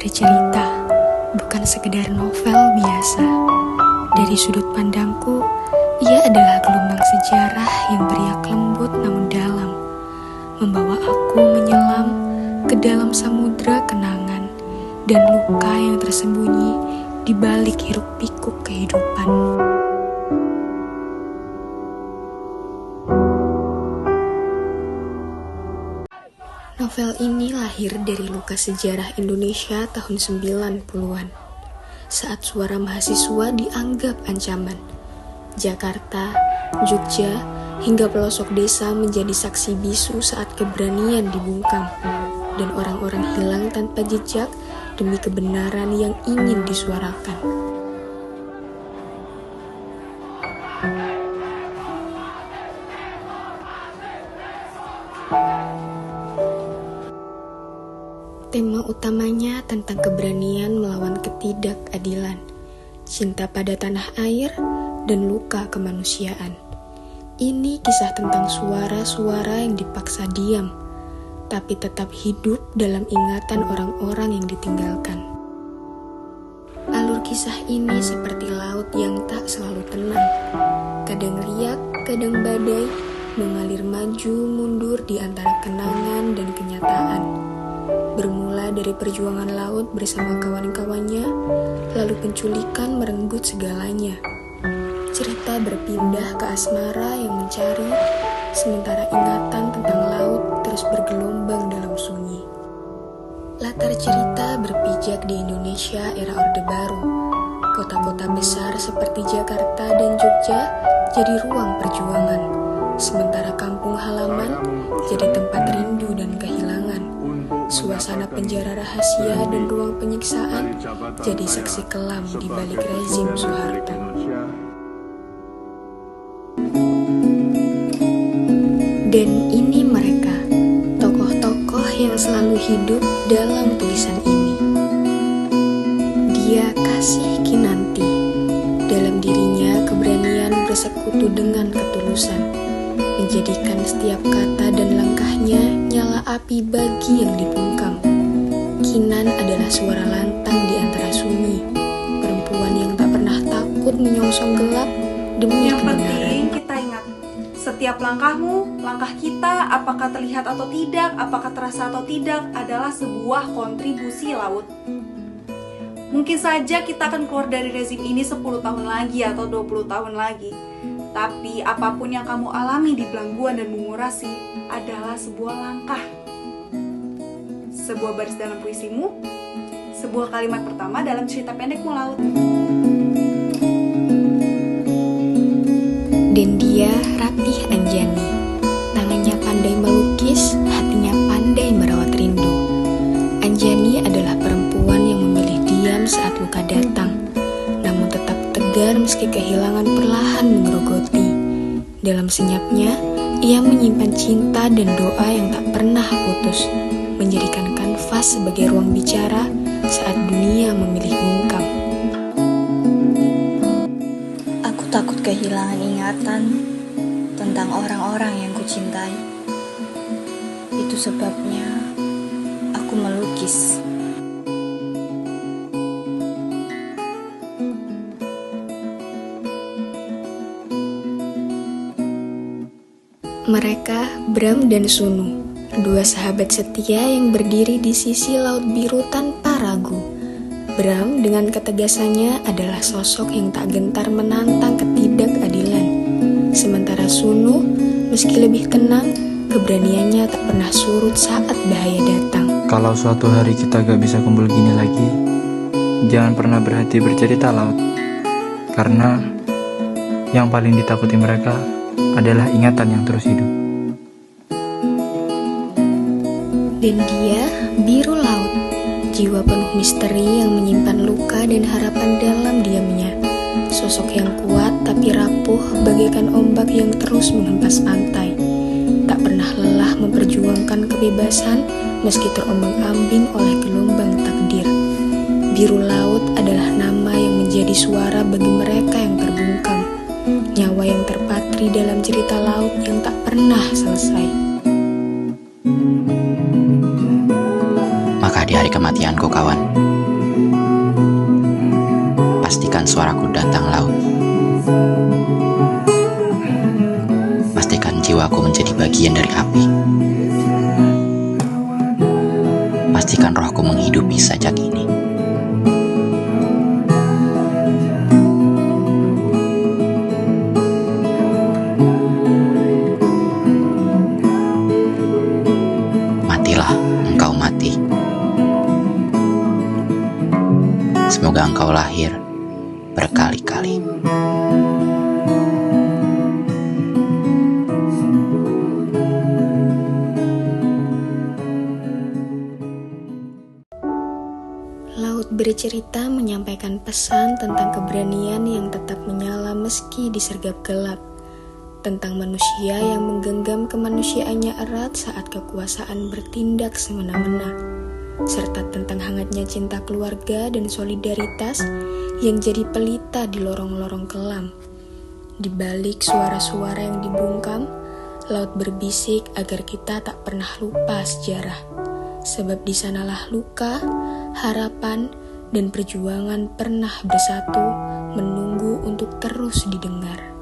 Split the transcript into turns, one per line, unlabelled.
Latar cerita bukan sekedar novel biasa. Dari sudut pandangku, ia adalah gelombang sejarah yang beriak lembut namun dalam, membawa aku menyelam ke dalam samudra kenangan dan luka yang tersembunyi di balik hiruk-pikuk kehidupan. Novel ini lahir dari luka sejarah Indonesia tahun 90-an, saat suara mahasiswa dianggap ancaman. Jakarta, Jogja, hingga pelosok desa menjadi saksi bisu saat keberanian dibungkam, dan orang-orang hilang tanpa jejak demi kebenaran yang ingin disuarakan. Tema utamanya tentang keberanian melawan ketidakadilan, cinta pada tanah air, dan luka kemanusiaan. Ini kisah tentang suara-suara yang dipaksa diam, tapi tetap hidup dalam ingatan orang-orang yang ditinggalkan. Alur kisah ini seperti laut yang tak selalu tenang, kadang riak, kadang badai, mengalir maju mundur di antara kenangan dan kenyataan. Bermula dari perjuangan laut bersama kawan-kawannya, lalu penculikan merenggut segalanya. Cerita berpindah ke asmara yang mencari, sementara ingatan tentang laut terus bergelombang dalam sunyi. Latar cerita berpijak di Indonesia era Orde Baru. Kota-kota besar seperti Jakarta dan Jogja jadi ruang perjuangan, sementara kampung halaman jadi tempat rindu dan kehilangan. Suasana penjara rahasia dan ruang penyiksaan jadi saksi kelam di balik rezim Soeharto. Dan ini mereka, tokoh-tokoh yang selalu hidup dalam tulisan ini. Dia Kasih Kinanti, dalam dirinya keberanian bersekutu dengan ketulusan, menjadikan setiap kata dan langkahnya nyala api bagi yang dibungkam. Kinan adalah suara lantang di antara sunyi, perempuan yang tak pernah takut menyongsong gelap demi
yang
kebenaran.
penting kita ingat, setiap langkahmu, langkah kita, apakah terlihat atau tidak, apakah terasa atau tidak, adalah sebuah kontribusi laut. Mungkin saja kita akan keluar dari rezim ini 10 tahun lagi atau 20 tahun lagi. Tapi apapun yang kamu alami di Belangguan dan Bungurasi adalah sebuah langkah. Sebuah baris dalam puisimu, sebuah kalimat pertama dalam cerita pendekmu Laut.
Dan dia Ratih Anjani, tangannya pandai melukis, hatinya pandai merawat rindu. Anjani adalah perempuan yang memilih diam saat luka datang, namun tetap tegar meski kehilangan perlahan menggerogoti. Dalam senyapnya, ia menyimpan cinta dan doa yang tak pernah putus, menjadikan kanvas sebagai ruang bicara saat dunia memilih bungkam.
Aku takut kehilangan ingatan tentang orang-orang yang kucintai. Itu sebabnya aku melukis.
Mereka Bram dan Sunu, dua sahabat setia yang berdiri di sisi laut biru tanpa ragu. Bram dengan ketegasannya adalah sosok yang tak gentar menantang ketidakadilan. Sementara Sunu, meski lebih tenang, keberaniannya tak pernah surut saat bahaya datang.
Kalau suatu hari kita gak bisa kumpul gini lagi, jangan pernah berhenti bercerita laut. Karena yang paling ditakuti mereka adalah ingatan yang terus hidup.
Dan dia biru laut, jiwa penuh misteri yang menyimpan luka dan harapan dalam diamnya. Sosok yang kuat tapi rapuh bagaikan ombak yang terus menghempas pantai. Tak pernah lelah memperjuangkan kebebasan meski terombang-ambing oleh gelombang takdir. Biru laut adalah nama yang menjadi suara bagi mereka yang terbungkam. Nyawa yang terpatri dalam cerita laut yang tak pernah selesai.
Maka di hari kematianku kawan, pastikan suaraku datang laut. Pastikan jiwaku menjadi bagian dari api. Pastikan rohku menghidupi sajak ini. Matilah engkau mati. Semoga engkau lahir berkali-kali.
Laut bercerita menyampaikan pesan tentang keberanian yang tetap menyala meski disergap gelap, tentang manusia yang menggenggam kemanusiaannya erat saat kekuasaan bertindak semena-mena, serta tentang hangatnya cinta keluarga dan solidaritas yang jadi pelita di lorong-lorong kelam. Di balik suara-suara yang dibungkam, laut berbisik agar kita tak pernah lupa sejarah, sebab di sanalah luka, harapan, dan perjuangan pernah bersatu menunggu untuk terus didengar.